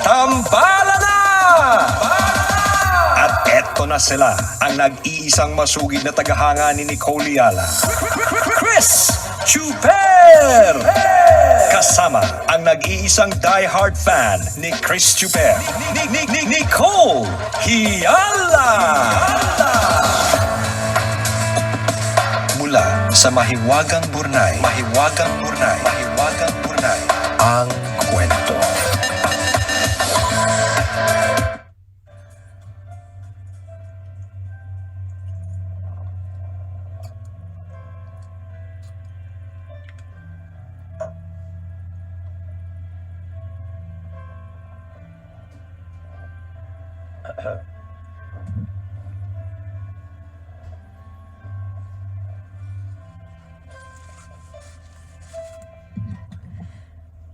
Tambala na! At eto na sila, ang nag-iisang masugid na tagahanga ni Nicole Yala, Chris Chuper! Kasama ang nag-iisang die-hard fan ni Chris Chuper, Nicole Yala! Mula sa Mahiwagang Burnay, ang kwento.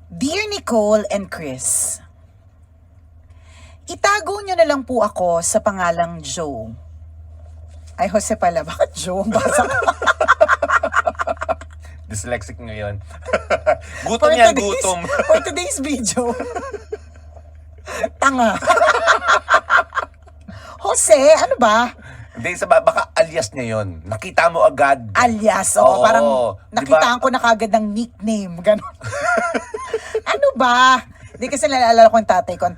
Dear Nicole and Chris, itago niyo na lang po ako sa pangalang Joe. Ay, Jose pala. Bakit Joe? Ang basa ko. Dyslexic ngayon. Gutom yan, gutom. For today's video. Tanga. Jose, ano ba? Hindi, baka alias niya yun. Nakita mo agad. Alias, Oo, parang di nakitaan ba? ko na kagad ng nickname. Ganon. Ano ba? Hindi kasi naalala ko ang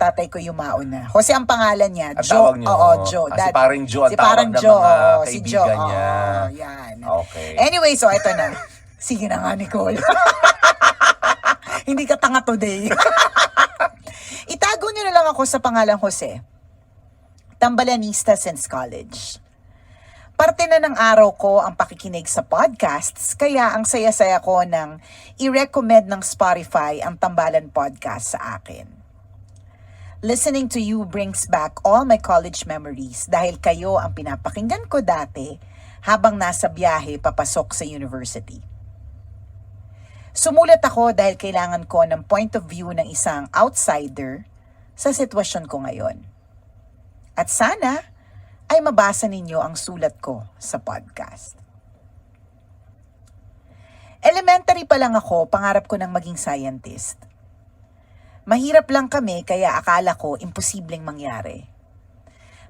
tatay ko yung mauna. Jose ang pangalan niya. Ang Joe. tawag niyo? Oo, Joe. Si parang Joe ang si tawag parang ng Joe, mga oo, si kaibigan Joe. niya. Oo, yan. Okay. Anyway, so ito na. Sige na nga, Nicole. Hindi ka tanga today. Itago niyo na lang ako sa pangalang Jose. Tambalanista since college. Parte na ng araw ko ang pakikinig sa podcasts, kaya ang saya-saya ko nang i-recommend ng Spotify ang Tambalan Podcast sa akin. Listening to you brings back all my college memories dahil kayo ang pinapakinggan ko dati habang nasa biyahe papasok sa university. Sumulat ako dahil kailangan ko ng point of view ng isang outsider sa sitwasyon ko ngayon. At sana ay mabasa ninyo ang sulat ko sa podcast. Elementary pa lang ako, pangarap ko ng maging scientist. Mahirap lang kami kaya akala ko imposibleng mangyari.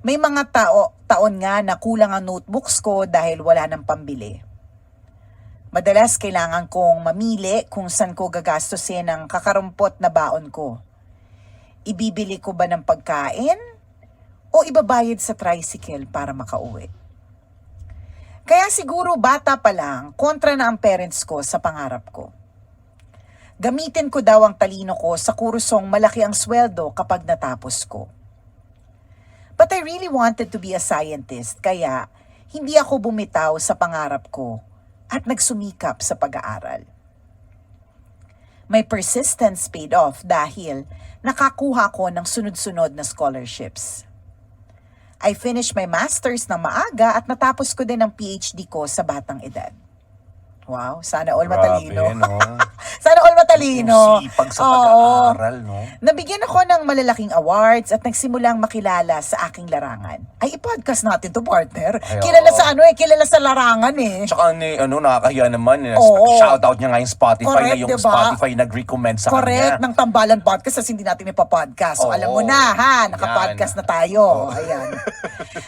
May mga taon nga na kulang ang notebooks ko dahil wala nang pambili. Madalas kailangan kong mamili kung saan ko gagastusin ang kakarumpot na baon ko. Ibibili ko ba ng pagkain o ibabayad sa tricycle para makauwi? Kaya siguro bata pa lang, kontra na ang parents ko sa pangarap ko. Gamitin ko daw ang talino ko sa kursong malaki ang sweldo kapag natapos ko. But I really wanted to be a scientist, kaya hindi ako bumitaw sa pangarap ko at nagsumikap sa pag-aaral. My persistence paid off dahil nakakuha ko ng sunod-sunod na scholarships. I finished my master's ng maaga at natapos ko din ang PhD ko sa batang edad. Wow, sana all matalino. Grabe, no? Sana all matalino. Yung sipag sa Oo. pag-aaral, no? Nabigyan ako ng malalaking awards at nagsimulang makilala sa aking larangan. Ay, i-podcast natin to, partner. Ay, Kilala oo. sa kilala sa larangan eh. Tsaka nakakahiya naman. Oo. Shoutout niya nga yung Spotify Correct, na yung diba? Spotify nag-recommend sa Correct, kanya. ng Tambalan Podcast kasi hindi natin ipapodcast. So, Oo. alam mo na, ha? Nakapodcast na tayo. Ayan.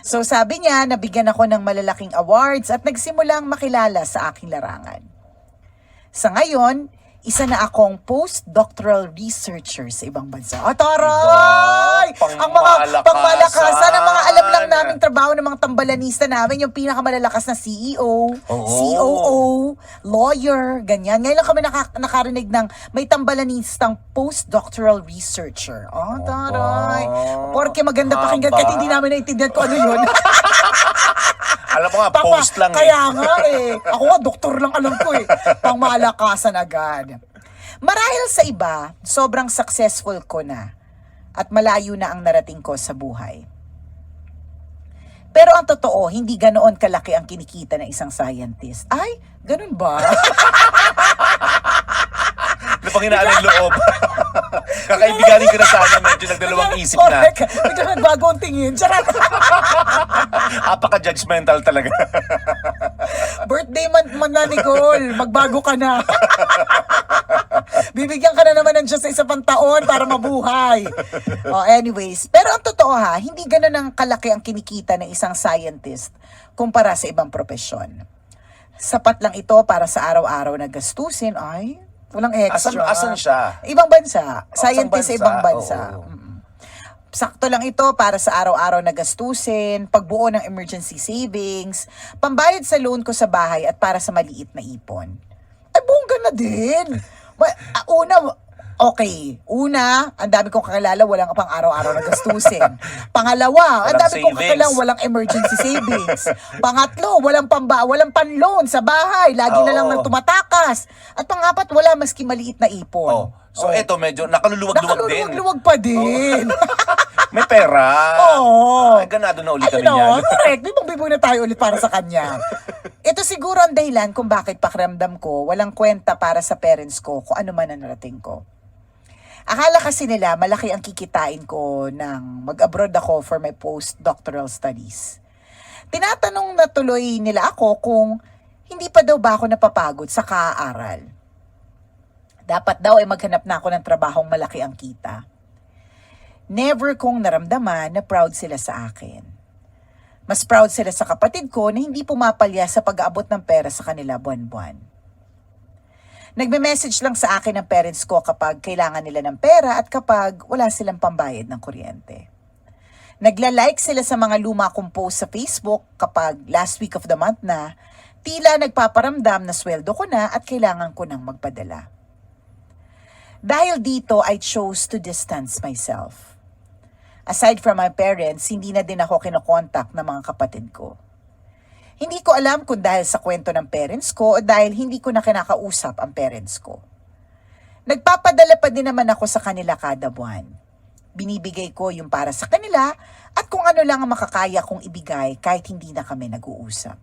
So, sabi niya, nabigyan ako ng malalaking awards at nagsimulang makilala sa aking larangan. Sa ngayon, isa na akong postdoctoral researcher sa ibang bansa. Taray! Diba? Ang mga pangmalakasan, ang mga alam lang Pangmalakasan. naming trabaho ng mga tambalanista namin, yung pinakamalalakas na CEO, COO, lawyer, ganyan. Ngayon lang kami nakarinig ng may tambalanistang postdoctoral researcher. Taray! Porque maganda pakinggan kahit hindi namin naintindihan kung ano yun. Alam mo nga, post lang Kaya nga Ako nga, doktor lang alam ko Pangmalakasan agad. Marahil sa iba, sobrang successful ko na at malayo na ang narating ko sa buhay. Pero ang totoo, hindi ganoon kalaki ang kinikita ng isang scientist. Ay, ganun ba? Napanghinaan ng loob. Kakaibiganin ko na sana, medyo nagdalawang isip na. Correct. Medyo nagbago ang tingin. Charot. Apaka-judgmental talaga. Birthday month mo na, Nicole. Magbago ka na. Bibigyan ka na naman ng Diyos sa isa pang taon para mabuhay. Anyways, pero ang totoo ha, hindi ganun ang kalaki ang kinikita ng isang scientist kumpara sa ibang propesyon. Sapat lang ito para sa araw-araw na gastusin. Ay, walang extra. Asan siya? Ibang bansa. Scientist sa ibang bansa. Oo. Sakto lang ito para sa araw-araw na gastusin, pagbuo ng emergency savings, pambayad sa loan ko sa bahay at para sa maliit na ipon. Ay, bongga na din. Una, ang dami kong kakilala, walang pang araw-araw na gastusin. Pangalawa, ang Walang dami kong savings. kakilala, walang emergency savings. Pangatlo, walang panloan sa bahay, lagi na lang Oo. nang tumatakas. At pangapat, wala maski maliit na ipon. Oh. So eto medyo nakaluluwag-luwag din. Nakaluluwag pa din. May pera. Oo. Ay, ganado na ulit kami Ayun niyan. correct. Bibong-bibong na tayo ulit para sa kanya. Ito siguro ang dahilan kung bakit pakiramdam ko walang kwenta para sa parents ko kung ano man ang narating ko. Akala kasi nila malaki ang kikitain ko nang mag-abroad ako for my postdoctoral studies. Tinatanong na tuloy nila ako kung hindi pa daw ba ako napapagod sa kaaral. Dapat daw ay maghanap na ako ng trabahong malaki ang kita. Never kong naramdaman na proud sila sa akin. Mas proud sila sa kapatid ko na hindi pumapalya sa pag-aabot ng pera sa kanila buwan-buwan. Nagme-message lang sa akin ng parents ko kapag kailangan nila ng pera at kapag wala silang pambayad ng kuryente. Nagla-like sila sa mga luma kong post sa Facebook kapag last week of the month na, tila nagpaparamdam na sweldo ko na at kailangan ko nang magpadala. Dahil dito, I chose to distance myself. Aside from my parents, hindi na din ako kinokontak ng mga kapatid ko. Hindi ko alam kung dahil sa kwento ng parents ko o dahil hindi ko na kinakausap ang parents ko. Nagpapadala pa din naman ako sa kanila kada buwan. Binibigay ko yung para sa kanila at kung ano lang ang makakaya kong ibigay kahit hindi na kami nag-uusap.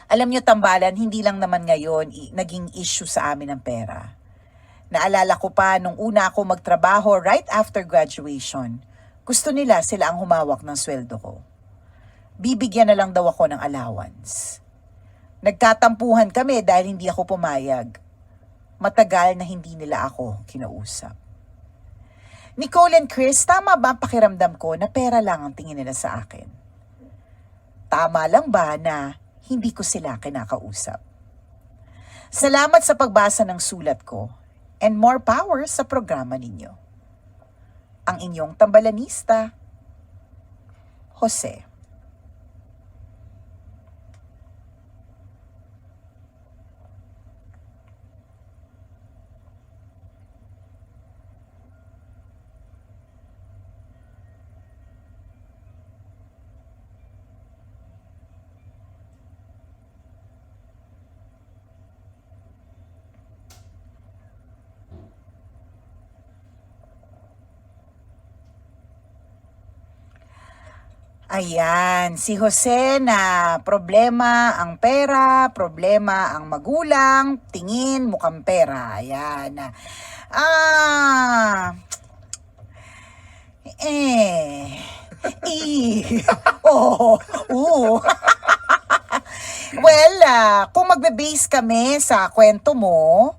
Alam nyo, tambalan, hindi lang naman ngayon naging issue sa amin ang pera. Naalala ko pa nung una ako magtrabaho right after graduation, gusto nila sila ang humawak ng sweldo ko. Bibigyan na lang daw ako ng allowance. Nagkatampuhan kami dahil hindi ako pumayag. Matagal na hindi nila ako kinausap. Nicole and Chris, tama ba ang pakiramdam ko na pera lang ang tingin nila sa akin? Tama lang ba na hindi ko sila kinakausap? Salamat sa pagbasa ng sulat ko. And more power sa programa ninyo. Ang inyong tambalanista, Jose. Ayan, si Jose na problema ang pera, problema ang magulang, tingin mukhang pera. Ayan. Oh, Well, kung magbe-base kami sa kwento mo,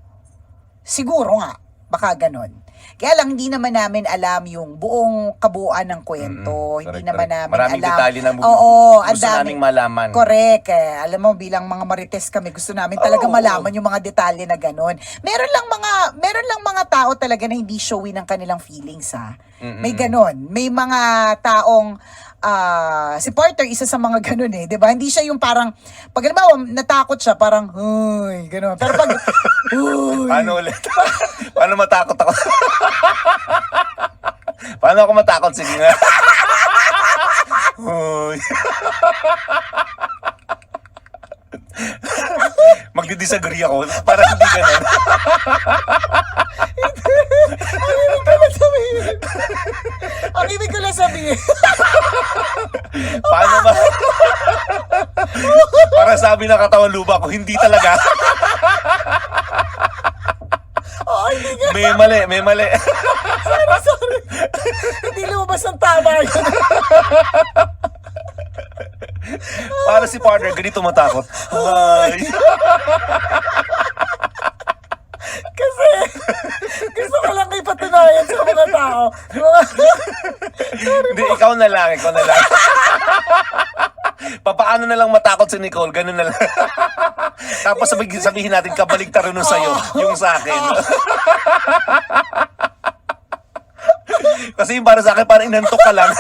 siguro nga, baka ganon. Kaya lang, hindi naman namin alam yung buong kabuuan ng kwento. Hindi naman namin Maraming alam. detalye na Oo, gusto naming malaman. Correct. Alam mo, bilang mga marites kami, gusto namin talaga malaman yung mga detalye na ganon. Meron lang mga tao talaga na hindi showy ng kanilang feelings, ha. May ganon. May mga taong si Porter, isa sa mga ganun eh, 'di ba? Hindi siya yung parang pag halimbawa natakot siya, parang huy, ganun. Pero pag huy, Paano ulit? Paano matakot ako? Paano ako matakot? Sige nga. Uy. Magdi-disagree ako para hindi ganun. ang ibig ko lang sabihin. Paano ba? Para sabi ng katawan lupa ko, hindi talaga. Hindi nga. May mali. Sorry. Hindi lumabas ang tama yun. Para si partner, ganito matakot. Ay. Kasi Hindi, ikaw na lang. Papaano na lang matakot si Nicole, ganun na lang. Tapos sabihin natin, kabaligtaran nun sa'yo, yung sa akin. Kasi yung para sa akin, parang inantok ka lang.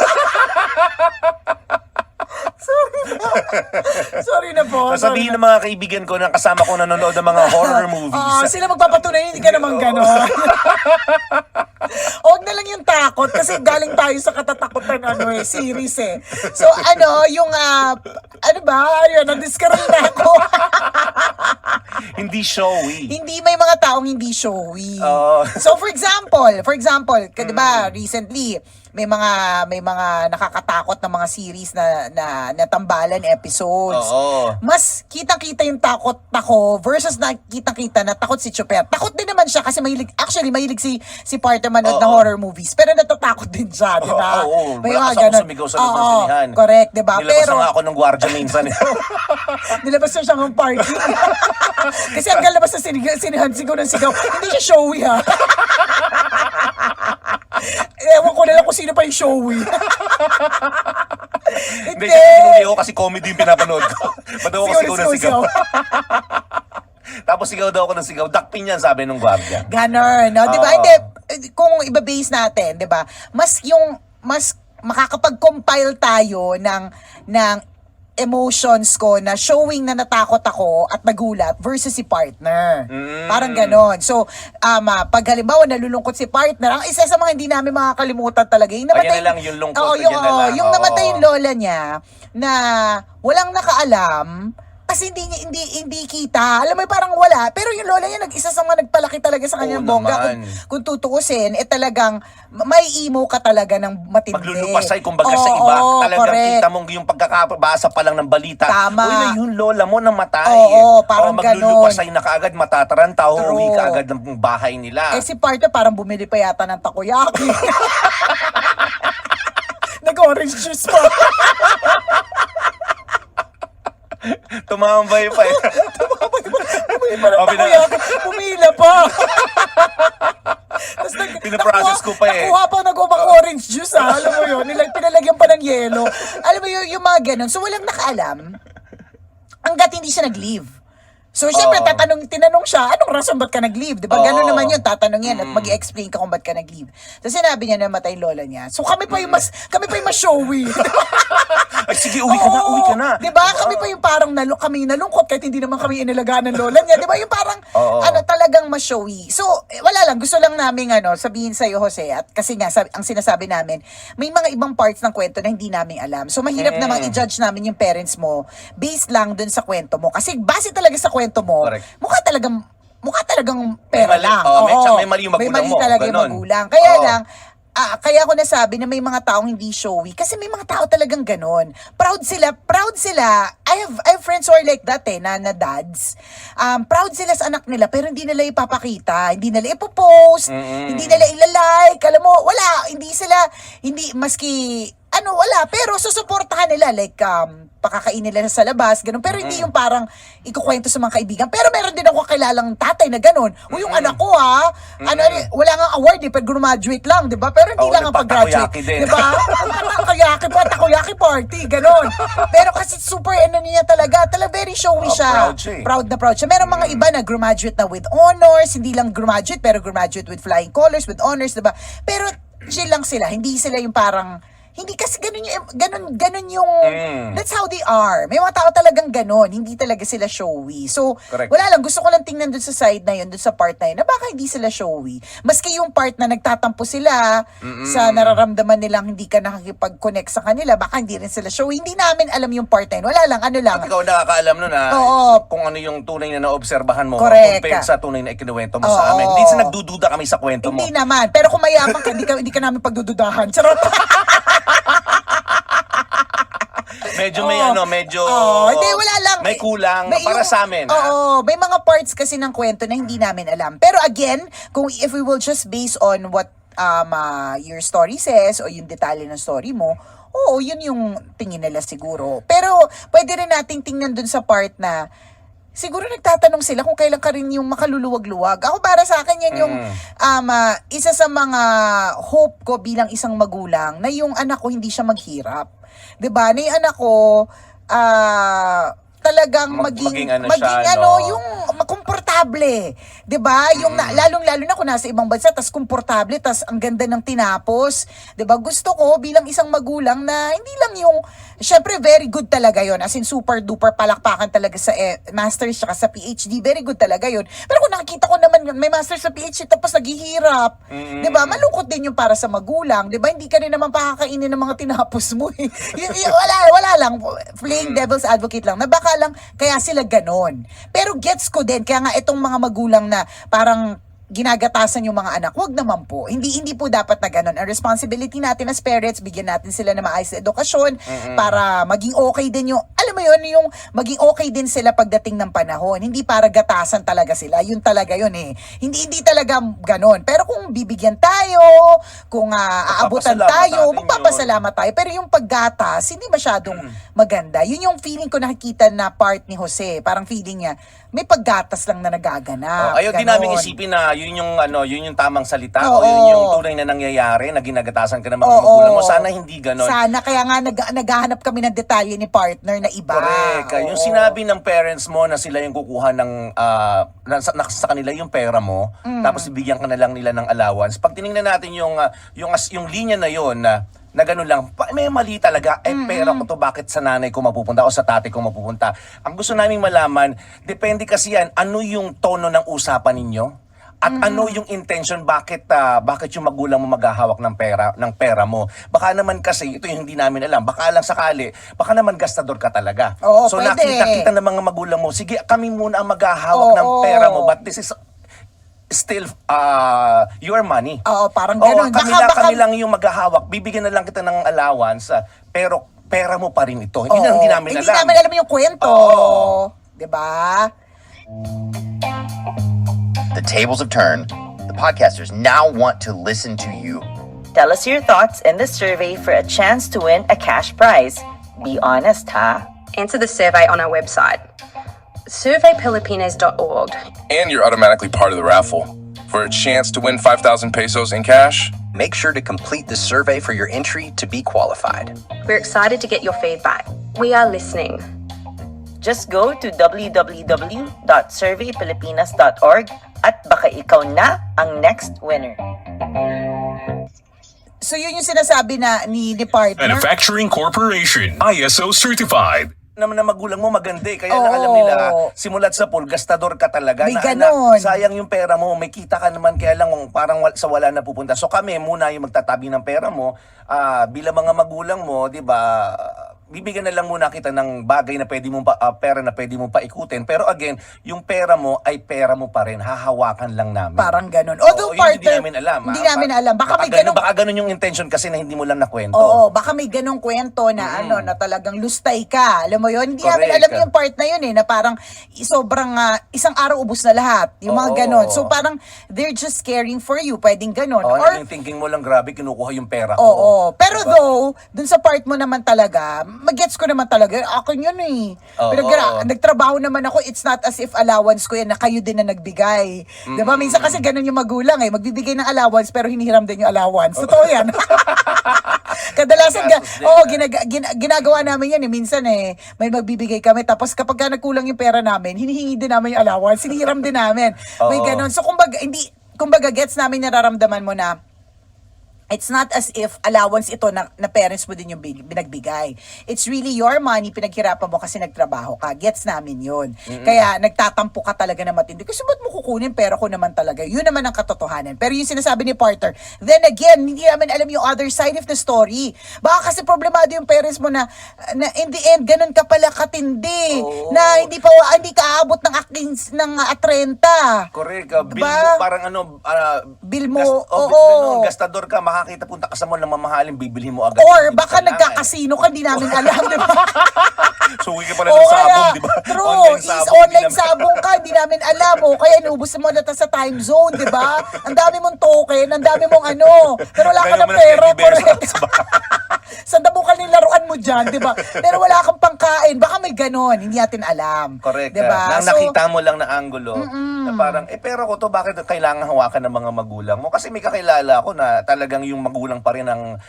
Sorry na po. Sabihin ng mga kaibigan ko na kasama ko nanonood ng mga horror movies. Sila magpapatunay, hindi ka naman gano'n. Huwag na lang yung takot kasi galing tayo sa katatakutan series eh. So yung yun, na-discourage na ako. Hindi showy. Hindi, may mga taong hindi showy. So for example, di ba, recently may mga nakakatakot na mga series na tambalan episodes. Oo. Mas kitang-kita yung takot ako versus na kitang-kita na takot si Chuper. Takot din naman siya kasi mahilig si partner manood ng horror movies. Pero natatakot din siya, di ba? Oo. May mga Malakas ako ganun. sumigaw sa loob ng sinihan. Correct, di ba? Nilabas Pero na nga ako ng gwardiya minsan. nilabas na siya ng party. Kasi ang galabas sa sinihan, sigaw ng sigaw. Hindi siya showy, ha? Ewan ko na lang kung sino pa yung showy. Hindi, sinuli ako kasi comedy yung pinapanood ko. Padaw ako sigaw ng sigaw. Tapos sigaw daw ako ng sigaw. Dakpin yan, sabi nung gwardiya. Ganon, no? Di ba? Hindi, kung iba-base natin, di ba? Mas makakapag-compile tayo ng emotions ko na showing na natakot ako at nagulat versus si partner. Parang ganon. So, pag halimbawa nalulungkot si partner, ang isa sa mga hindi namin makakalimutan talaga, yung namatay, Ayan na lang yung lungkot. yung namatay yung lola niya na walang nakaalam, kasi hindi kita. Alam mo, parang wala. Pero yung lola niya, isa sa mga nagpalaki talaga sa kanyang bongga. Kung tutuusin, talagang may emo ka talaga ng matindi. Maglulupasay, kumbaga sa iba. Talagang correct. kita mong yung pagkakabasa pa lang ng balita. Tama. Uy, na yung lola mo namatay. Parang maglulupasay na kaagad, matataranta, True. uwi ka agad ng bahay nila. Si partner parang bumili pa yata ng takoyaki. Nag-orange juice pa. Tumambay pa eh. Pumila pa. Tapos Pinaprocess ko pa eh. Nakuha pa nag-orange juice, ha? Alam mo yun, pinalagyan pa ng yelo. Alam mo yung mga ganun. So walang nakaalam hanggat hindi siya nag-leave. So, syempre, tinanong siya, anong rason ba't ka nag-leave? Diba? Ganun naman yun, tatanungin at mag-i-explain ka kung ba't ka nag-leave. So, sinabi niya na namatay lola niya. So, kami pa yung mas showy. Ay, sige, uwi ka na. Diba? Kami pa yung parang kami nalungkot kahit hindi naman kami inalagaan ng lola niya. Diba? Yung parang, talagang mas showy. So, wala lang. Gusto lang namin, sabihin sa'yo, Jose, at kasi nga, ang sinasabi namin, may mga ibang parts ng kwento na hindi namin alam. So, mahirap namang i-judge namin yung parents mo based lang dun sa kwento mo. Kasi base talaga sa kwento mo, correct. mukha talagang pera May mali, lang. may mali yung magulang may mali mo, talaga yung ganun. magulang. Kaya lang, kaya ako nasabi na may mga taong hindi showy kasi may mga tao talagang ganon. Proud sila. I have friends who are like that na dads. Proud sila sa anak nila pero hindi nila ipapakita, hindi nila ipopost, hindi nila ilalike. Alam mo, wala, maski wala, pero susuportahan nila like pakakainin nila sa labas, ganun. Pero hindi yung parang ikukwento sa mga kaibigan. Pero meron din ako kilalang tatay na ganun. O yung anak ko wala nga award pero graduate lang, 'di ba? Pero hindi lang ang pag-graduate, 'di ba? Takoyaki party, ganun. Pero kasi super niya talaga very showy siya. Proud siya. Meron mga iba na graduate na with honors, hindi lang graduate pero graduate with flying colors, with honors, 'di ba? Pero chill lang sila, hindi sila yung parang hindi kasi ganun yung that's how they are. May mga tao talagang ganun, hindi talaga sila showy. So, correct. Wala lang, gusto ko lang tingnan dun sa side na yun, dun sa part na yun, na baka hindi sila showy. Maski yung part na nagtatampo sila sa nararamdaman nilang hindi ka nakakipag-connect sa kanila, baka hindi rin sila showy. Hindi namin alam yung part na yun. Wala lang, At ikaw nakakaalam nun kung ano yung tunay na naobserbahan mo compared sa tunay na ikinuwento mo sa amin. Hindi sa nagdududa kami sa kwento mo. Hindi naman. Pero kung mayabang ka, hindi ka namin pagdududahan. Charot! Medyo hindi, wala lang. May kulang para sa amin. May mga parts kasi ng kwento na hindi namin alam. Pero again, if we will just base on what your story says o yung detalye ng story mo, yun yung tingin nila siguro. Pero pwede rin nating tingnan dun sa part na siguro nagtatanong sila kung kailan ka rin yung makaluluwag-luwag. Ako para sa akin yan yung isa sa mga hope ko bilang isang magulang na yung anak ko hindi siya maghirap. 'Di ba? Na yung anak ko talagang maging siya, yung komportable, 'di ba? Yung lalong-lalo na kung nasa ibang bansa tas komportable tas ang ganda ng tinapos, 'di ba? Gusto ko bilang isang magulang na hindi lang yung syempre very good talaga yon, as in super duper palakpakan talaga sa masters tsaka sa PhD, very good talaga yon. Pero kung nakikita ko naman may masters sa PhD tapos naghihirap, 'di ba? Malungkot din yung para sa magulang, 'di ba? Hindi ka rin naman pakakainin ng mga tinapos mo. Wala lang, playing devil's advocate lang. Na baka lang kaya sila ganon. Pero gets ko din, kaya nga itong mga magulang na parang ginagatasan yung mga anak, wag naman po. Hindi po dapat na ganun. Ang responsibility natin as parents, bigyan natin sila ng maayos na edukasyon para maging okay din yung, alam mo yun, yung maging okay din sila pagdating ng panahon. Hindi para gatasan talaga sila. Yun talaga yun eh. Hindi talaga ganun. Pero kung bibigyan tayo, kung aabutan tayo, magpapasalamat tayo. Pero yung paggatas, hindi masyadong maganda. Yun yung feeling ko nakikita na part ni Jose. Parang feeling niya, may paggatas lang na nagaganap. Ayaw din namin isipin na yun yung tamang salita o yun yung tunay na nangyayari na ginagatasan ka ng mga magulang mo. Sana hindi ganon. Sana, kaya nga naghahanap kami ng detalye ni partner na iba. Correct. Yung sinabi ng parents mo na sila yung kukuha ng sa kanila yung pera mo, tapos ibigyan ka na lang nila ng allowance. Pag tinignan natin yung linya na yun na gano'n lang, may mali talaga, pera ko to, bakit sa nanay ko mapupunta o sa tatay ko mapupunta? Ang gusto naming malaman, depende kasi yan, ano yung tono ng usapan ninyo? At ano yung intention, bakit yung magulang mo maghahawak ng pera mo? Baka naman kasi, ito yung hindi namin alam, baka lang sakali, baka naman gastador ka talaga. Oo, so pwede. nakita ng mga magulang mo, sige, kami muna ang maghahawak ng pera mo, but this is still your money. Oo, parang gano'n. Kami lang yung maghahawak. Bibigyan na lang kita ng allowance, pero pera mo pa rin ito. Hindi namin alam. Hindi namin alam yung kwento. Diba? The tables have turned. The podcasters now want to listen to you. Tell us your thoughts in the survey for a chance to win a cash prize. Be honest, ha? Answer the survey on our website, surveypilipinas.org. And you're automatically part of the raffle. For a chance to win 5,000 pesos in cash, Make sure to complete the survey for your entry to be qualified. We're excited to get your feedback. We are listening. Just go to www.surveypilipinas.org at baka ikaw na ang next winner. So yun yung sinasabi ni partner. Manufacturing Corporation, ISO certified. Naman na magulang mo maganda eh. Kaya lang alam nila, simulat sa pool, gastador ka talaga. May na, ganon. Sayang yung pera mo, may kita ka naman, kaya lang parang sa wala na pupunta. So kami muna yung magtatabi ng pera mo, bilang mga magulang mo, di ba, bibigyan na lang muna kita ng bagay na pwede mo pera na pwede mo pa ikutin. Pero again, yung pera mo ay pera mo pa rin. Hahawakan lang namin. Parang ganun. Although hindi partner, namin alam. Hindi namin alam. Baka may ganun. Baka ganun yung intention kasi na hindi mo lang nakwento. Oo, baka may ganung kwento na na talagang lustay ka. Alam mo yun? Hindi namin alam yung part na yun na parang sobrang isang araw ubos na lahat. Yung mga ganun. So parang they're just caring for you. Pwedeng ganun. Or yung thinking mo lang, grabe, kinukuha yung pera ko. Oo. Pero though, dun sa part mo naman talaga, magets ko naman talaga, akin yun eh. Nagtrabaho naman ako, it's not as if allowance ko yan na kayo din na nagbigay. Diba? Minsan kasi ganun yung magulang eh. Magbibigay ng allowance pero hinihiram din yung allowance. Totoo yan. Kadalasan, ginagawa namin yan eh. Minsan eh, may magbibigay kami. Tapos kapag nagkulang yung pera namin, hinihingi din namin yung allowance. Hinihiram din namin. May ganun. So kumbaga gets namin nararamdaman mo na it's not as if allowance ito na parents mo din yung binagbigay. It's really your money, pinaghirapan mo kasi nagtrabaho ka. Gets namin yun. Kaya nagtatampo ka talaga na matindi. Kasi ba't mo kukunin? Pera ko naman talaga. Yun naman ang katotohanan. Pero yung sinasabi ni partner, then again, hindi naman alam yung other side of the story. Baka kasi problemado yung parents mo na in the end, ganun ka pala katindi. Na hindi ka aabot ng 30. Correct. Diba? Bill mo, parang bill mo, gastador ka, makakita punta ka sa mall na mamahalin, bibili mo agad. Or baka nagkakasino ka, hindi namin alam, di ba? So, wiki pala ng sabong, di ba? True. Online sabong ka, hindi namin alam. O kaya inubos mo na sa time zone, di ba? Ang dami mong token, ang dami mong pero wala ka ng pera. Correct. Sa dabukan yung laruan mo dyan, di ba? Pero wala kang pagkain. Baka may ganon, hindi natin alam. Correct. Diba? Na nakita mo lang na angulo na parang, pera ko to, bakit kailangan hawakan ng mga magulang mo? Kasi may kakilala ko na talagang yung magulang pa rin ang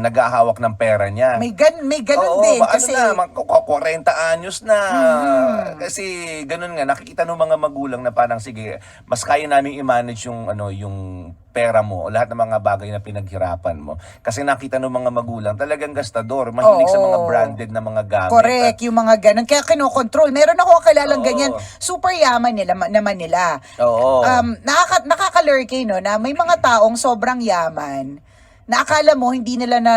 naghahawak ng pera niya. May ganon Oo, din. Kasi, Kasi, 40 anyos na. Kasi ganun nga, nakikita ng mga magulang na parang, sige, mas kaya namin i-manage yung pera mo o lahat ng mga bagay na pinaghirapan mo. Kasi nakita ng mga magulang, talagang gastador, mahilig sa mga branded na mga gamit. correct, yung mga ganon. Kaya kinokontrol. Meron ako kilalang Oo. ganyan. Super yaman naman nila. Oo. Nakakalurky, no, na may mga taong sobrang yaman na akala mo hindi nila na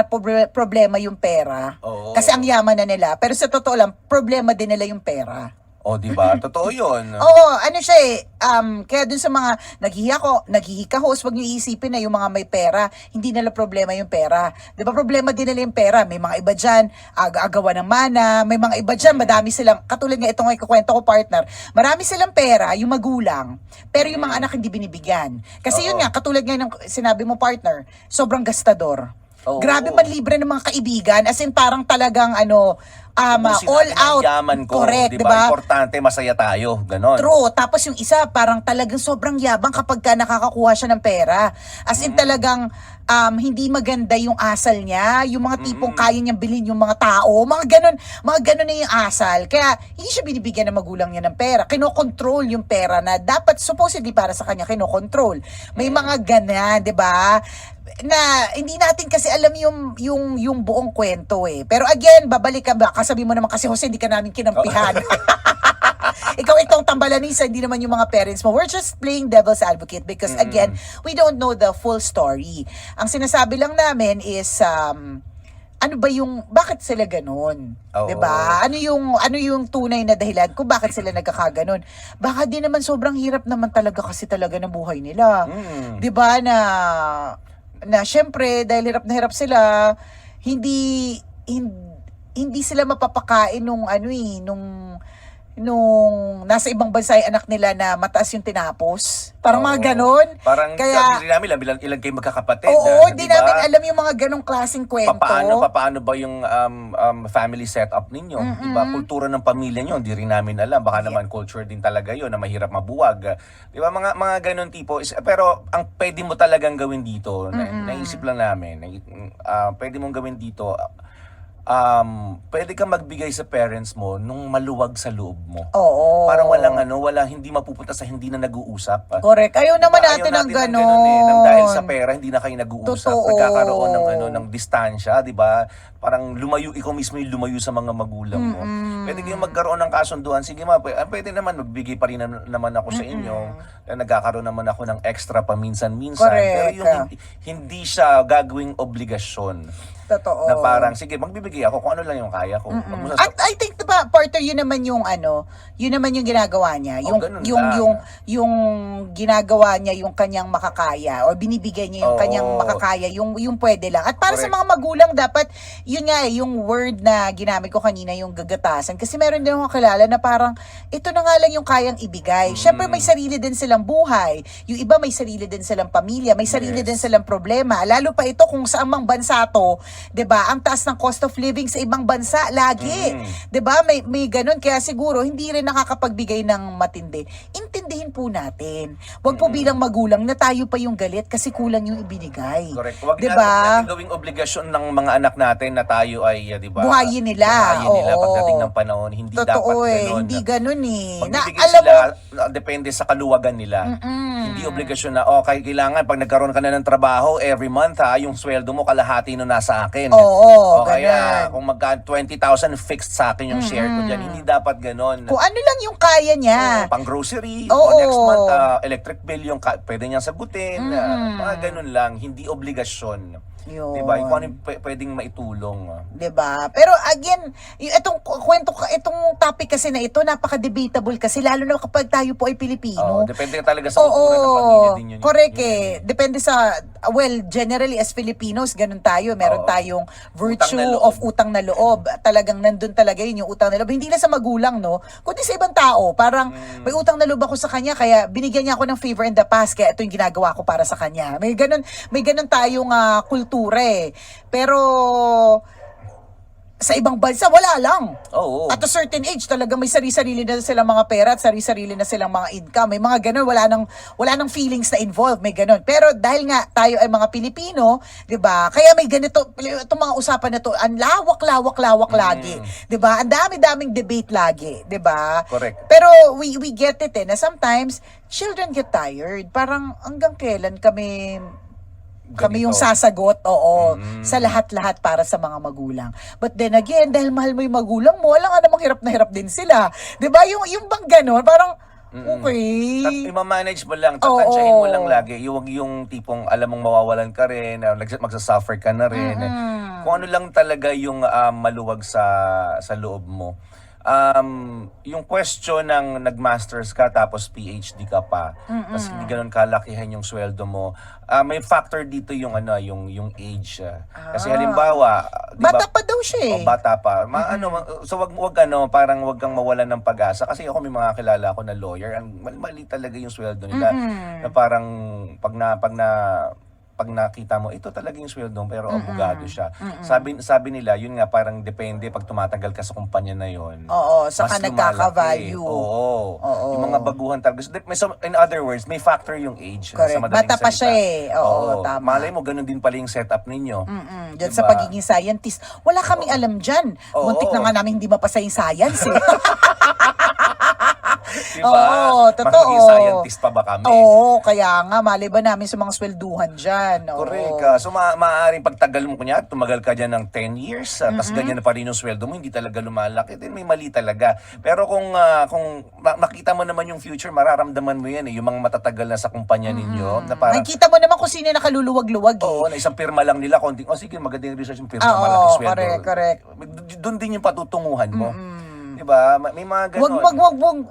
problema yung pera. Oo. Kasi ang yaman na nila. Pero sa totoo lang, problema din nila yung pera. O, di ba? Totoo yun. Oo, ano siya kaya dun sa mga naghihika-host, wag niyo isipin na yung mga may pera, hindi nila problema yung pera. Di ba, problema din nila yung pera. May mga iba dyan, agawa ng mana, may mga iba dyan, madami silang, katulad nga itong ikukwento ko, partner, marami silang pera, yung magulang, pero yung mga anak hindi binibigyan. Kasi yun nga, katulad nga ng sinabi mo, partner, sobrang gastador. Oo. Grabe man libre ng mga kaibigan, as in parang talagang Ubusin all natin ang out. yaman ko, Correct, di diba? ba? Importante, masaya tayo. Ganon. True. Tapos yung isa, parang talagang sobrang yabang kapag ka nakakakuha siya ng pera. As in talagang hindi maganda yung asal niya, yung mga tipong kaya niyang bilhin yung mga tao, mga ganon na yung asal. Kaya hindi siya binibigyan ng magulang niya ng pera. Kinokontrol yung pera na dapat supposedly para sa kanya, kinokontrol. May mga ganan, di ba? Na hindi natin kasi alam yung buong kwento eh. Pero again, babalik ka ba? Kasabi mo naman kasi, Jose, hindi ka namin kinampihan. Ikaw itong tambalanisa, hindi naman yung mga parents mo. We're just playing devil's advocate because again, we don't know the full story. Ang sinasabi lang namin is ano ba yung bakit sila ganun? Oo. 'Di ba? Ano yung tunay na dahilan kung bakit sila nagkakaganon? Baka din naman sobrang hirap naman talaga kasi talaga ng buhay nila. 'Di ba na syempre dahil hirap na hirap sila, hindi sila mapapakain nung nasa ibang bansa yung anak nila na mataas yung tinapos. Parang mga ganon. Parang Kaya, hindi namin ilan kayo magkakapatid. oo, di di ba? namin alam yung mga ganong klaseng kwento. Paano ba yung family setup ninyo? Di ba? Kultura ng pamilya nyo, hindi rin namin alam. Baka naman culture din talaga yun na mahirap mabuwag. Di ba? Mga ganon tipo. Pero ang pwede mo talagang gawin dito, naisip lang namin, pwede mong gawin dito, pwede kang magbigay sa parents mo nung maluwag sa loob mo. Oo. Parang hindi mapupunta sa hindi na nag-uusap. Correct. Ayaw naman Ayaw natin ng ganon. ganun nang dahil sa pera, hindi na kayo nag-uusap. Totoo. Nagkakaroon ng distansya, di ba? Parang ikaw mismo yung lumayo sa mga magulang mo. Pwede kayong magkaroon ng kasunduan. Sige pwede naman, magbigay pa rin naman ako sa inyo. Nagkakaroon naman ako ng extra paminsan-minsan. Correct. Pero yung hindi siya gagawing obligasyon. Totoo. Na parang, sige, magbibigay ako kung ano lang yung kaya ko. Wag mo At I think, diba, partner, yun naman yung ginagawa niya. ganun lang. Yung ginagawa niya yung kanyang makakaya o binibigay niya yung kanyang makakaya, yung pwede lang. At para sa Correct. mga magulang, dapat, yun nga yung word na ginamit ko kanina, yung gagatasan. Kasi meron din akong kilala na parang, ito na nga lang yung kayang ibigay. Siyempre, may sarili din silang buhay. Yung iba, may sarili din silang pamilya. May sarili din silang problema. Lalo pa ito kung saan mang bansa to, 'di ba? Ang taas ng cost of living sa ibang bansa lagi. 'Di ba? May ganun kaya siguro hindi rin nakakapagbigay ng matindi. Intindihin po natin. Huwag po bilang magulang na tayo pa yung galit kasi kulang yung ibinigay. Correct. Huwag 'Di natin ba? gawing obligasyon ng mga anak natin na tayo ay, di ba? Buhayin nila. Buhayin nila Oo. pagdating ng panahon. Hindi dapat Totoo ganun. hindi ganun eh. Magbibigay alam sila, mo, depende sa kaluwagan nila. Hindi obligasyon na, kailangan pag nagkaroon ka na ng trabaho, every month yung sweldo mo kalahati no nasa akin. Oo, O kaya, ganun. kung 20,000 fixed sa akin yung share ko dyan, hindi dapat ganon. kung ano lang yung kaya niya. Pang grocery, Oo. o next month, electric bill yung pwede niyang sagutin. Mga ganun lang, hindi obligasyon. Yun. Diba? Kung ano yung pwedeng maitulong. 'Di ba? Pero again, itong itong topic kasi na ito napaka-debatable kasi lalo na kapag tayo po ay Pilipino. Depende talaga sa kultura ng pamilya din yun. Correct eh. Depende sa generally as Filipinos, ganun tayo. Meron Oo. tayong virtue Utang na loob. of utang na loob. Talagang nandun talaga yun, yung utang na loob. Hindi lang sa magulang, no? Kundi sa ibang tao. Parang may utang na loob ako sa kanya, kaya binigyan niya ako ng favor in the past, kaya ito yung ginagawa ko para sa kanya. May ganun tayong kultura eh. Pero sa ibang bansa, wala lang. Oo. At a certain age, talaga may sarili-sarili na silang mga pera at sarili-sarili na silang mga income. May mga ganun, wala nang feelings na involved, may ganun. Pero dahil nga tayo ay mga Pilipino, 'di ba? Kaya may ganito, itong mga usapan na to, ang lawak lagi, 'di ba? Ang dami-daming debate lagi, 'di ba? Correct. Pero we get it na sometimes children get tired. Parang hanggang kailan kami yung sasagot, sa lahat-lahat para sa mga magulang. But then again, dahil mahal mo yung magulang mo, alam nga namang hirap na hirap din sila. 'Di ba? Yung bang ganun, parang okay. Ima-manage mo lang, tatansyahin mo lang lagi. Yung tipong alam mong mawawalan ka rin, magsasuffer ka na rin. Kung ano lang talaga yung maluwag sa loob mo. Yung question ng nag-masters ka tapos PhD ka pa, tapos hindi ganun kalakihan yung sweldo mo, may factor dito yung yung age. Kasi halimbawa, di ba, Bata pa daw siya eh. bata pa. So wag parang wag kang mawalan ng pag-asa kasi ako may mga kilala ako na lawyer, ang mali talaga yung sweldo nila. Na parang pag nakita mo, ito talaga yung sweldo pero abogado siya. Sabi nila, yun nga parang depende pag tumatagal ka sa kumpanya na yun. Oo, saka mas nagkaka-value. lumalaki. Oo. Yung mga baguhan talaga. So, in other words, may factor yung age. Correct. Sa madaling Bata pa salita. siya eh. Oo, tama. Malay mo, ganun din pala yung setup ninyo. Diyan Diba? sa pagiging scientist. Wala kaming alam dyan. Oo. Muntik na nga namin hindi mapasa yung science eh. Diba? Oo, totoo. Magiging scientist pa ba kami? Oo, kaya nga, mali ba namin sa mga swelduhan dyan. Oo. Correct. So maaaring pagtagal mo kunya, tumagal ka dyan ng 10 years, tapos ganyan na pa rin yung sweldo mo, hindi talaga lumalaki, then may mali talaga. Pero kung makita mo naman yung future, mararamdaman mo yan yung mga matatagal na sa kumpanya ninyo, na parang, Nakikita mo naman kung sino nakaluluwag-luwag eh. oo, na isang pirma lang nila, konting, sige, magandang research yung pirma, Oo, malaki sweldo. correct. Doon din yung patutunguhan mo. Diba? May mga ganun.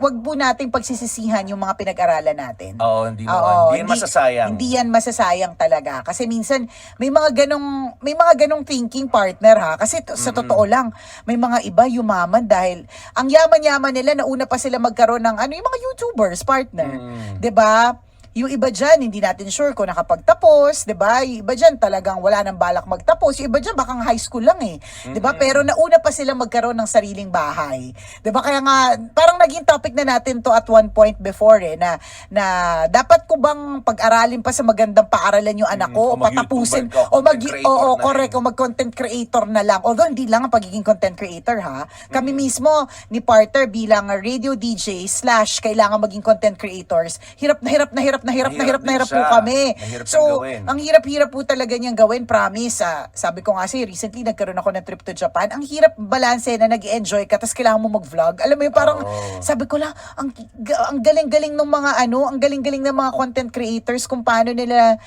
Wag po nating pagsisisihan yung mga pinag-aralan natin. Oo, hindi mo. Oo, Hindi yan masasayang. Hindi yan masasayang talaga. Kasi minsan, may mga ganong thinking partner ha. Kasi sa totoo lang, may mga iba yumaman dahil ang yaman-yaman nila, nauna pa sila magkaroon ng yung mga YouTubers partner. 'Di ba? Yung iba dyan, hindi natin sure kung nakapagtapos, 'di ba? Yung iba dyan talagang wala nang balak magtapos. Yung iba dyan baka high school lang eh. 'Di ba? Pero nauna pa sila magkaroon ng sariling bahay. 'Di ba? Kaya nga parang naging topic na natin to at one point before na dapat ko bang pag-aralin pa sa magandang paaralan yung anak ko o O mag-YouTuber patapusin ka, o content creator na correct, o mag-content creator na lang. Although hindi lang ang pagiging content creator ha. Kami mismo ni Parter bilang radio DJ / kailangan maging content creators, hirap na hirap Mahirap po din kami. siya. Mahirap So, siyang gawin. ang hirap po talaga niyang gawin, promise. Sabi ko nga recently nagkaroon ako ng trip to Japan. Ang hirap balanse na nag-enjoy ka tapos kailangan mo mag-vlog. Alam mo yung parang sabi ko lang ang galing-galing ng mga ang galing-galing ng mga content creators kung paano nila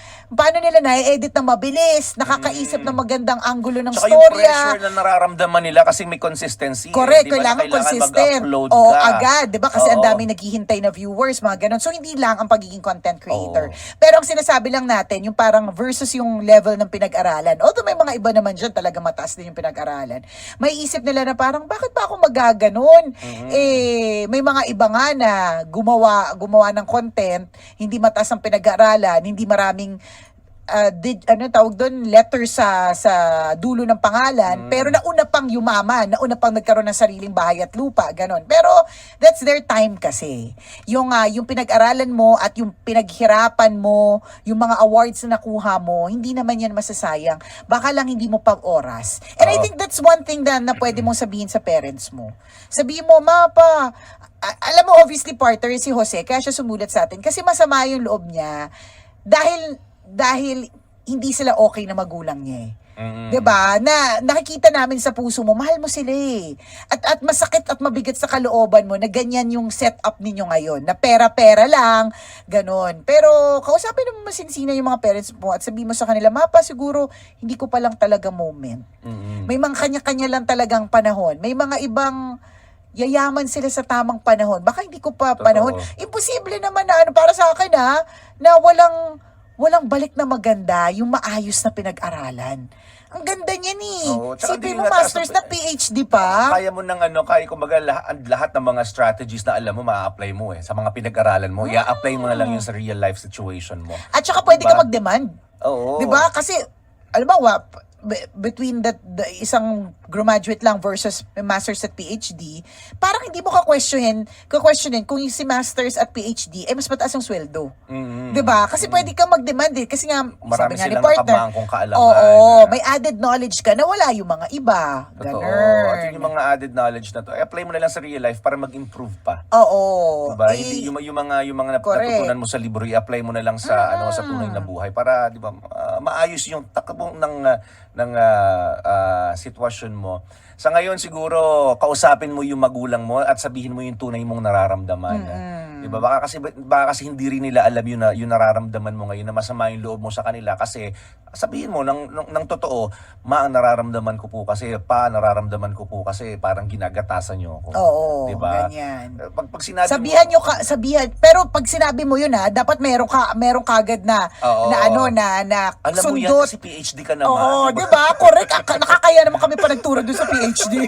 na-edit na mabilis, nakakaisip ng magandang anggulo ng Tsaka yung storya. pressure na nararamdaman nila kasi may consistency. Correct, Di ba? kailangan consistent. mag-upload Oo, ka. agad, 'di ba? Kasi ang Oo. dami naghihintay na viewers, mga ganun. So hindi lang ang pagiging content creator. Pero ang sinasabi lang natin, yung parang versus yung level ng pinag-aralan. Although may mga iba naman diyan talaga mataas din yung pinag-aralan. May isip nila na parang bakit ba ako magaganon? May mga iba nga na gumawa ng content, hindi mataas ang pinag-aralan, hindi maraming tawag doon, letter sa dulo ng pangalan, pero nauna pang yumaman, nauna pang nagkaroon ng sariling bahay at lupa, ganon. Pero that's their time kasi. Yung pinag-aralan mo at yung pinaghirapan mo, yung mga awards na nakuha mo, hindi naman yan masasayang. Baka lang hindi mo pang oras. And I think that's one thing na pwede mong sabihin sa parents mo. Sabihin mo, alam mo, obviously partner si Jose, kaya siya sumulat sa atin kasi masama yung loob niya dahil hindi sila okay na magulang niya eh. 'Di ba? Na nakikita namin sa puso mo, mahal mo sila eh. At masakit at mabigat sa kalooban mo na ganyan yung setup ninyo ngayon. Na pera-pera lang, ganon. Pero kausapin mo masinsina yung mga parents mo at sabihin mo sa kanila, siguro hindi ko pa lang talaga moment. May mga kanya-kanya lang talagang panahon. May mga ibang yayaman sila sa tamang panahon. Baka hindi ko pa panahon. Imposible naman na para sa akin na walang balik na maganda yung maayos na pinag-aralan. Ang ganda niyan eh. Oo, tsaka Sipin hindi mo, nataas masters na- na PhD pa. Kaya mo ng kaya kumbaga lahat ng mga strategies na alam mo, ma-apply mo sa mga pinag-aralan mo. I-apply mo na lang yun sa real life situation mo. At saka pwede Diba? ka mag-demand. Oo. 'Di ba? Kasi, alam mo, between the isang graduate lang versus masters at PhD, parang hindi mo ka-questionin kung yung si masters at PhD mas mataas yung sweldo. 'Di ba? Kasi pwede kang mag-demand kasi nga Marami sabi nga ni silang partner, nakabangkong kaalaman. Oo, may added knowledge ka na wala yung mga iba. Totoo. Ganun. At yung mga added knowledge na to, apply mo na lang sa real life para mag-improve pa. Oo. Diba? Eh, Hindi yung mga correct. natutunan mo sa libro, i-apply mo na lang sa sa tunay na buhay para 'di ba maayos yung takbo ng sitwasyon mo. Sa ngayon siguro kausapin mo yung magulang mo at sabihin mo yung tunay mong nararamdaman. 'Di ba? Baka kasi hindi rin nila alam yung nararamdaman mo ngayon na masama yung loob mo sa kanila kasi sabihin mo ng totoo, ang nararamdaman ko po kasi nararamdaman ko po kasi parang ginagatasan niyo ako. Oo, 'Di ba? ganyan. Pag sinabi Sabihan mo, nyo sabihan, pero pag sinabi mo yun dapat meron kagad na Oo. na alam mo yan sundot. kasi PhD ka naman. Oo, 'di ba? Correct. Nakakaya naman kami pa nagturo doon sa PhD.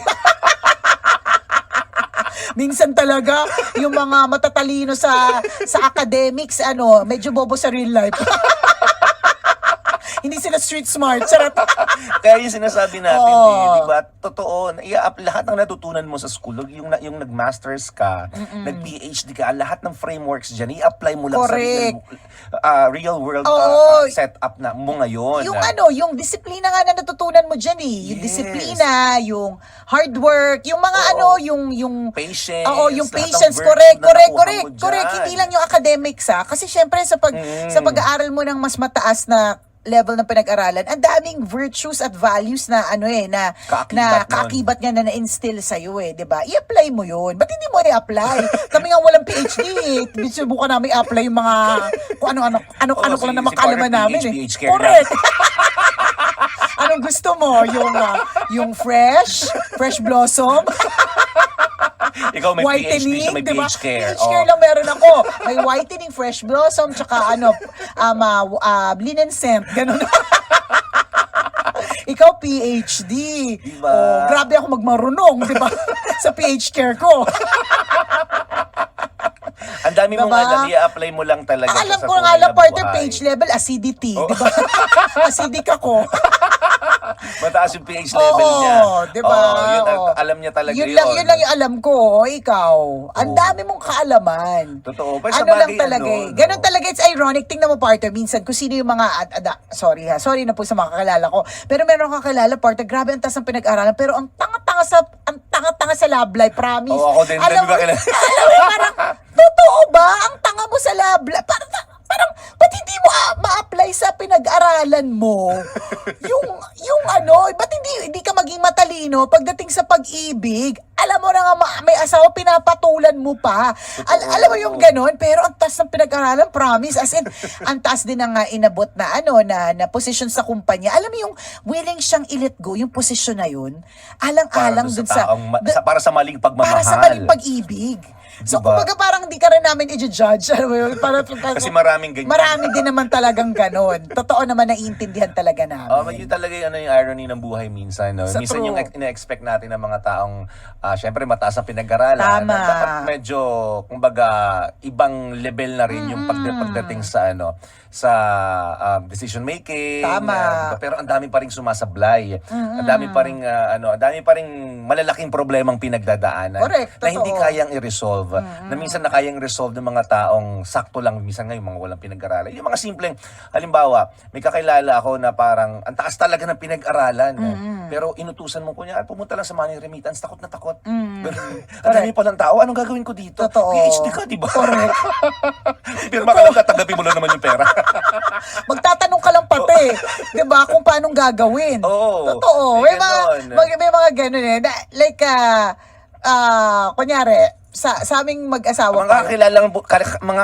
Minsan talaga yung mga matatalino sa academics medyo bobo sa real life. Hindi sila street smart. Charot. Kaya yung sinasabi natin, Oo. di ba? Totoo, lahat ng natutunan mo sa school, yung nag-masters ka, nag-PhD ka, lahat ng frameworks dyan, i-apply mo lang Correct. sa real world Oo. setup na mo ngayon. Yung disiplina nga na natutunan mo dyan Yung Yes. disiplina, yung hard work, yung mga Oo. yung Patience. Oo, yung lahat ng patience, virtue correct, na correct, nakuha correct, mo dyan. correct. Hindi lang yung academics kasi syempre sa pag-aaral mo ng mas mataas na level ng pinag-aralan, ang daming virtues at values na kaakibat niya na na-instill sa iyo 'di ba? I-apply mo 'yun. Ba't hindi mo i-apply? Kami nga walang PhD Subukan namin i-apply yung mga kung ano ko lang na makalaman namin PH care Correct. Anong gusto mo? Yung fresh blossom? Ikaw may Whitening, PhD, siya may diba? PH care. PH care lang meron ako. May whitening, fresh blossom, tsaka linen scent. Ganun. Ikaw PhD. Diba? Oh, grabe ako magmarunong, di ba? Sa PH care ko. Ang dami mong Diba? alam, i-apply mo lang talaga. Alam sa ko nga tunay lang, na partner, buhay. page level, acidity. Di ba? Acidic ako. Mataas yung pH level niya. Di ba? Oo. Alam niya talaga Yun lang yung alam ko. Ikaw, ang dami mong kaalaman. Totoo. Pero sa Ano lang bagay, talaga Ganon talaga, it's ironic. Tingnan mo, partner, minsan, kung sino yung mga, sorry na po sa mga kakilala ko, pero meron akong kakilala, partner, grabe ang taas ng pinag-aralan, pero ang tanga-tanga sa love life, promise. Oo, ako din. Alam Dami ba mo, kilala? alam mo, parang, totoo ba? Ang tanga mo sa love life. Parang, ba't hindi mo ma-apply sa pinag-aralan mo? Ba't hindi ka maging matalino pagdating sa pag-ibig? Alam mo na nga, may asawa, pinapatulan mo pa. Alam mo yung ganon, pero ang taas ng pinag-aralan, promise. As in, ang taas din ng inabot na na position sa kumpanya. Alam mo yung willing siyang i-let go, yung position na yun, alang-alang dun sa... para sa maling pagmamahal. Para sa maling pag-ibig. So, Diba? kumbaga parang hindi ka rin namin i-judge. Alam mo yun? Kasi maraming ganyan. Marami din naman talagang ganon. Totoo naman, naiintindihan talaga namin. Yun talaga yung irony ng buhay minsan. No? Sa Minsan true. yung ina-expect natin ng mga taong, syempre mataas ang pinag-aralan. Tama. Dapat medyo, kumbaga, ibang level na rin yung pagdating sa decision making. Tama. Diba? Pero ang dami pa ring sumasablay. Ang dami pa ring malalaking problemang pinagdadaanan. Correct, na hindi totoo. kayang i-resolve. Na minsan na kayang resolve ng mga taong sakto lang, minsan ngayon mga walang pinag-aralan. Yung mga simpleng, halimbawa, may kakilala ako na parang ang taas talaga ng pinag-aralan. Pero inutusan mo ko niya, pumunta lang sa money remittance, takot na takot. Ang dami pa ng tao, anong gagawin ko dito? Totoo. PhD ka, di ba? Correct. Pero baka lang tatanggapin mo lang naman yung pera. Magtatanong ka lang pati. 'Di ba? Kung paanong gagawin. Oo. Totoo. May May mga ganun Like, kunyari, sa aming mag-asawa mga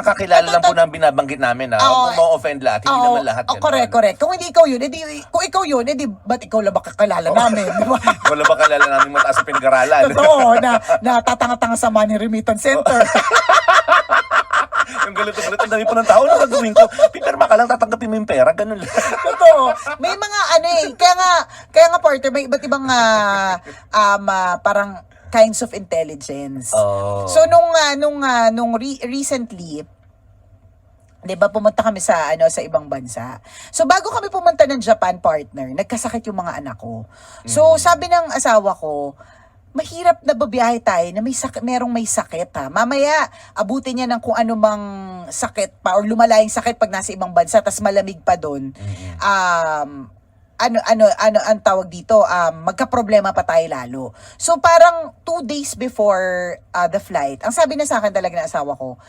kakilala lang po na binabanggit namin. Huwag mo ma-offend lahat. Hindi naman lahat. Correct. Kung hindi ikaw yun, kung ikaw yun, ba't ikaw lang ba kakilala namin? Di ba? Wala ba kalala namin mataas sa pinag-aralan? Totoo, na tatanga-tanga sa money remittance center. Yung galit-galit, ang dami po ng tao, ano gagawin ko? Pipirma ka lang, tatanggapin mo yung pera, ganun lang. Totoo. May mga kaya nga partner, may iba't ibang parang kinds of intelligence. Oh. So nung recently 'Di ba, pumunta kami sa sa ibang bansa. So bago kami pumunta ng Japan, partner, nagkasakit yung mga anak ko. So sabi ng asawa ko, mahirap na babiyahe tayo na merong may sakit ha. Mamaya abutin niya ng kung ano mang sakit pa or lumala yung sakit pag nasa ibang bansa tas malamig pa doon. Ang tawag dito, magka-problema pa tayo lalo. So parang 2 days before the flight, ang sabi na sa akin talaga ng asawa ko,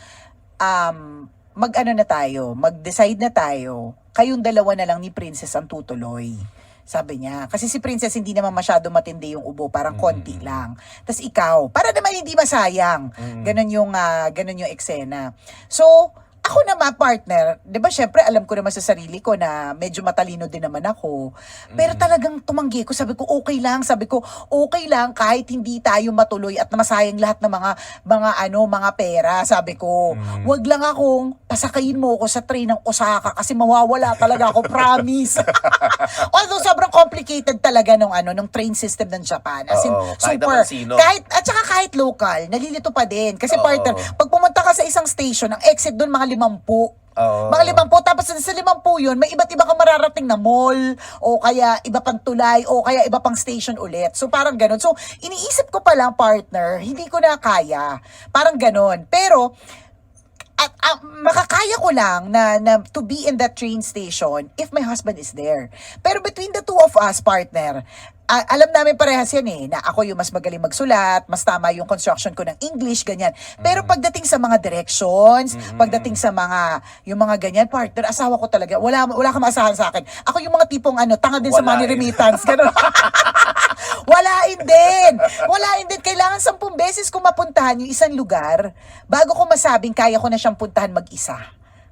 mag-decide na tayo, kayong dalawa na lang ni Princess ang tutuloy. Sabi niya. Kasi si Princess hindi naman masyado matindi yung ubo, parang konti lang. Tapos ikaw, para naman hindi masayang. Ganon yung eksena. So, ako naman, partner, di ba syempre alam ko naman sa sarili ko na medyo matalino din naman ako. Pero talagang tumanggi ko. Sabi ko, okay lang kahit hindi tayo matuloy at masayang lahat ng mga pera. Sabi ko, wag lang akong pasakayin mo ako sa train ng Osaka kasi mawawala talaga ako, promise. Although sobrang complicated talaga nung train system ng Japan. As in, kahit super. naman sino. Kahit local, nalilito pa din. Kasi partner, pag pumunta ka sa isang station, ang exit doon mga 50. Mga 50, tapos sa 50 yun, may iba't iba kang mararating na mall, o kaya iba pang tulay, o kaya iba pang station ulit. So parang ganun. So iniisip ko pa lang, partner, hindi ko na kaya. Parang ganun. Pero, makakaya ko lang na to be in that train station if my husband is there. Pero between the two of us, partner, alam namin parehas yan na ako yung mas magaling magsulat, mas tama yung construction ko ng English, ganyan. Pero pagdating sa mga directions, pagdating sa yung mga ganyan, partner, asawa ko talaga, wala ka maasahan sa akin. Ako yung mga tipong tanga din sa money remittance, ganun. Walain din. Kailangan 10 beses ko mapuntahan yung isang lugar bago ko masabing kaya ko na siyang puntahan mag-isa.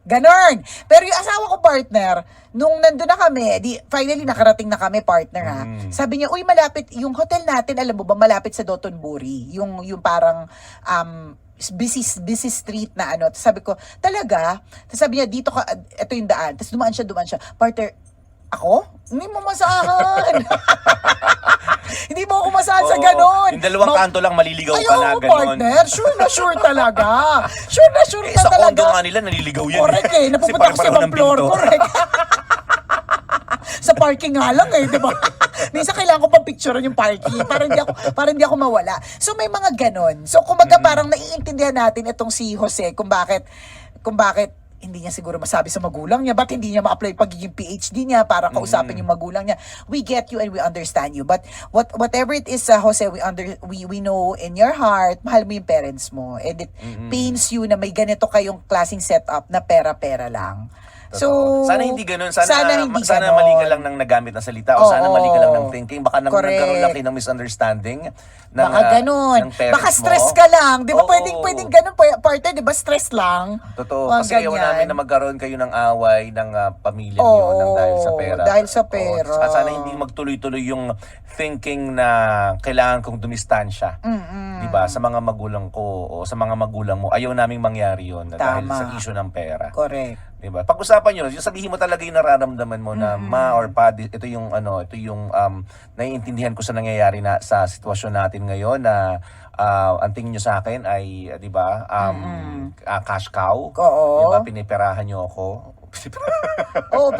Ganon. Pero yung asawa ko, partner, nung nandun na kami, finally nakarating na kami, partner ha. Sabi niya, uy, malapit, yung hotel natin, alam mo ba, malapit sa Dotonbori. Yung parang, busy street na Tapos sabi ko, talaga? Tapos sabi niya, dito ka, ito yung daan. Tapos dumaan siya. Partner, ako? Hindi mo masahan. Hindi mo ako masahan sa ganon. Yung dalawang kanto lang, maliligaw ka na, ganon. Partner, sure na sure talaga. Sure na Sa talaga. condo nga nila, naliligaw yan. Correct napupunta ko sa ibang floor. Correct. Sa parking nga lang di ba? Minsan kailangan ko pang picturean yung parking para hindi ako mawala. So may mga ganon. So kumbaga parang naiintindihan natin itong si Jose kung bakit hindi niya siguro masabi sa magulang niya, ba't hindi niya ma-apply pagiging PhD niya para kausapin yung magulang niya. We get you and we understand you. But whatever it is, Jose, we know in your heart, mahal mo yung parents mo. And it pains you na may ganito kayong klaseng setup na pera-pera lang. So, sana hindi ganoon. Sana hindi mali ka lang ng nagamit na salita o sana mali ka lang ng thinking. Baka nagkaroon lang kayo ng misunderstanding. Baka ganun. Baka stress ka lang. Di ba pwedeng ganun, partner? Di ba stress lang? Totoo. Kasi ayaw namin na magkaroon kayo ng away ng pamilya niyo nang dahil sa pera. Dahil sa pera. Sana hindi magtuloy-tuloy yung thinking na kailangan kong dumistansya. Di ba? Sa mga magulang ko o sa mga magulang mo, ayaw naming mangyari yun dahil sa issue ng pera. Correct. Diba? Pag-usapan nyo, sabihin mo talaga yung nararamdaman mo na ma or pa, ito yung naiintindihan ko sa nangyayari na sa sitwasyon natin ngayon na ang tingin nyo sa akin ay, di ba, cash cow. Oo. Di ba, piniperahan nyo ako.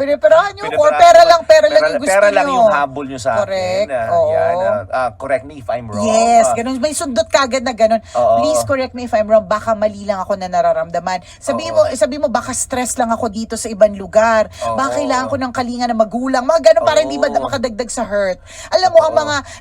Piniperahan nyo. Or pera lang yung gusto nyo. Pera lang yung habol nyo sa correct. akin. Correct me if I'm wrong. Yes, ganun. May sundot kagad na ganun. Please correct me if I'm wrong. Baka mali lang ako na nararamdaman. Sabi mo, baka stress lang ako dito sa ibang lugar. Baka kailangan ko ng kalinga na magulang. Mga ganun para hindi makadagdag sa hurt. Alam mo,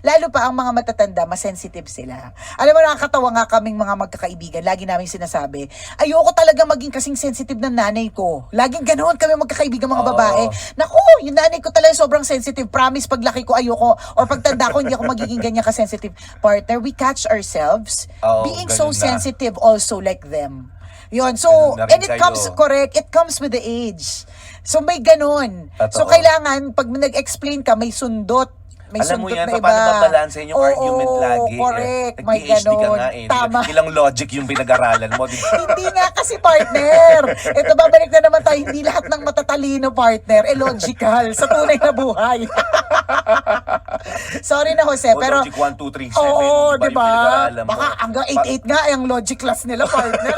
lalo pa ang mga matatanda, masensitive sila. Alam mo, nakakatawa nga kaming mga magkakaibigan. Lagi namin sinasabi, ayoko talaga maging kasing sensitive ng nanay ko. Laging ganun kami magkakaibigan mga babae. Naku, yung nanay ko talaga sobrang sensitive. Promise, paglaki ko ayoko or pagtanda ko hindi ako magiging ganyan ka-sensitive. Partner, we catch ourselves being so sensitive also like them. Yun. So, and it comes, correct, it comes with the age. So, may ganun. So, kailangan, pag nag-explain ka, may sundot. May alam mo sundot yan, na iba. paano babalansin yung argument lagi? Correct. May Nag-PhD ka ganun. nga Tama. Ilang logic yung pinag-aralan mo. Hindi nga kasi, partner. Ito, babalik na naman tayo. Hindi lahat ng matatalino, partner, logical sa tunay na buhay. Sorry na, Jose, pero... Logic 1, 2, 3, 7. Oo, diba? Baka hanggang 8-8 nga ang logic class nila, partner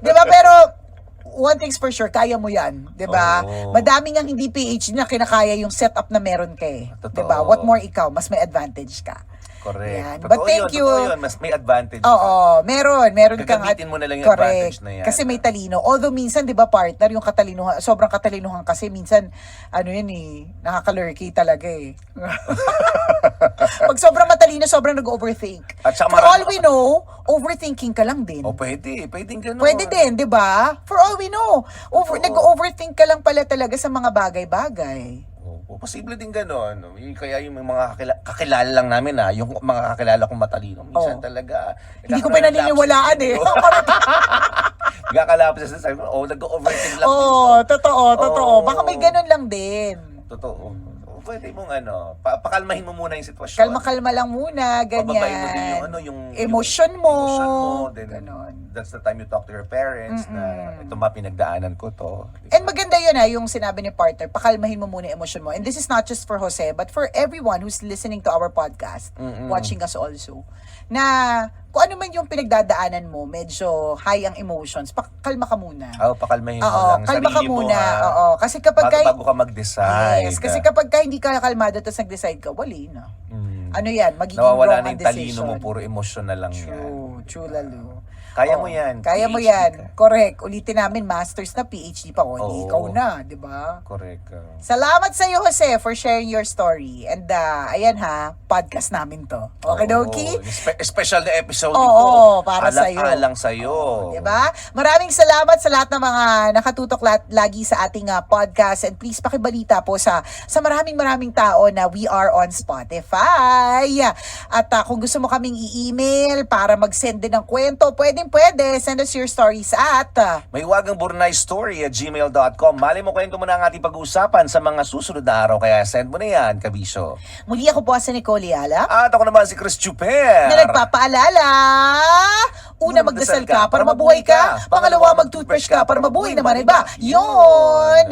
Diba? Pero one thing's for sure, kaya mo yan, 'di ba? Oo. Madami ngang hindi PhD na kinakaya yung setup na meron ka eh. Totoo. 'Di ba? What more ikaw, mas may advantage ka. Correct. Yan. Totoo But thank yun, you. totoo yun. Mas may advantage. Oo, meron kang Gagamitin mo na lang yung correct. advantage na yan. Kasi may talino. Although minsan 'di ba partner, yung katalinuhan, sobrang katalinuhan kasi minsan ano yun eh, nakakalurky talaga eh. Pag sobrang matalino, sobrang nag-overthink. At saka For all we know, overthinking ka lang din. O pwede. Pwedeng ganun. Pwede din, 'di ba? For all we know, nag-overthink ka lang pala talaga sa mga bagay-bagay. O, posible din gano'n. Kaya yung mga kakilala lang namin yung mga kakilala kong matalino, minsan Oo. talaga. Hindi ko pa naniniwalaan eh. Nagkakalapos sa sabi mo, nag-overthink lang Oo, dito. totoo. Oo. Baka may ganun lang din. Totoo. Pwede mong pakalmahin mo muna yung sitwasyon. Kalma-kalma lang muna, ganyan. Pababain mo din yung Emotion mo. Emotion mo. Then, Ganon. that's the time you talk to your parents na ito pinagdaanan ko to. And maganda yun yung sinabi ni partner, pakalmahin mo muna yung emosyon mo. And this is not just for Jose, but for everyone who's listening to our podcast, watching us also, na kung ano man yung pinagdadaanan mo, medyo high ang emotions, pakalma ka muna. Pakalmahin mo Oo, lang kalma ka sarili mo. muna. Oo, kasi kapag bago ka mag-decide. Yes, kasi kapag ka hindi ka kalmado tapos nag-decide ka, wali na. Ano yan, magiging nawawala wrong na ang yung talino mo, decision. puro emosyon na lang yan. True lalo. Kaya Oo, mo yan. Kaya mo PhD yan. ka. Correct. Ulitin namin, masters na, PhD pa. O, di Oo. ikaw na, di ba? Correct. Salamat sa iyo, Jose, for sharing your story. And ayan podcast namin to. Okay, Doki? Special na episode Oo, ito. para sa'yo. Alang sa'yo. Diba? Maraming salamat sa lahat ng mga nakatutok lagi sa ating podcast. And please pakibalita po sa maraming tao na we are on Spotify. At kung gusto mo kaming i-email para mag-send din ng kwento, pwede. Send us your stories at May wagang burnaystory@gmail.com. Mali mo kwento mo na ang ating pag-uusapan sa mga susunod na araw. Kaya send mo na yan, kabisyo. muli ako po si Nicole Yala At ako naman si Chris Chuper. na nagpapaalala, una magdasal ka para mabuhay ka, pangalawa mag-toothbrush ka para mabuhay naman iba. Yun!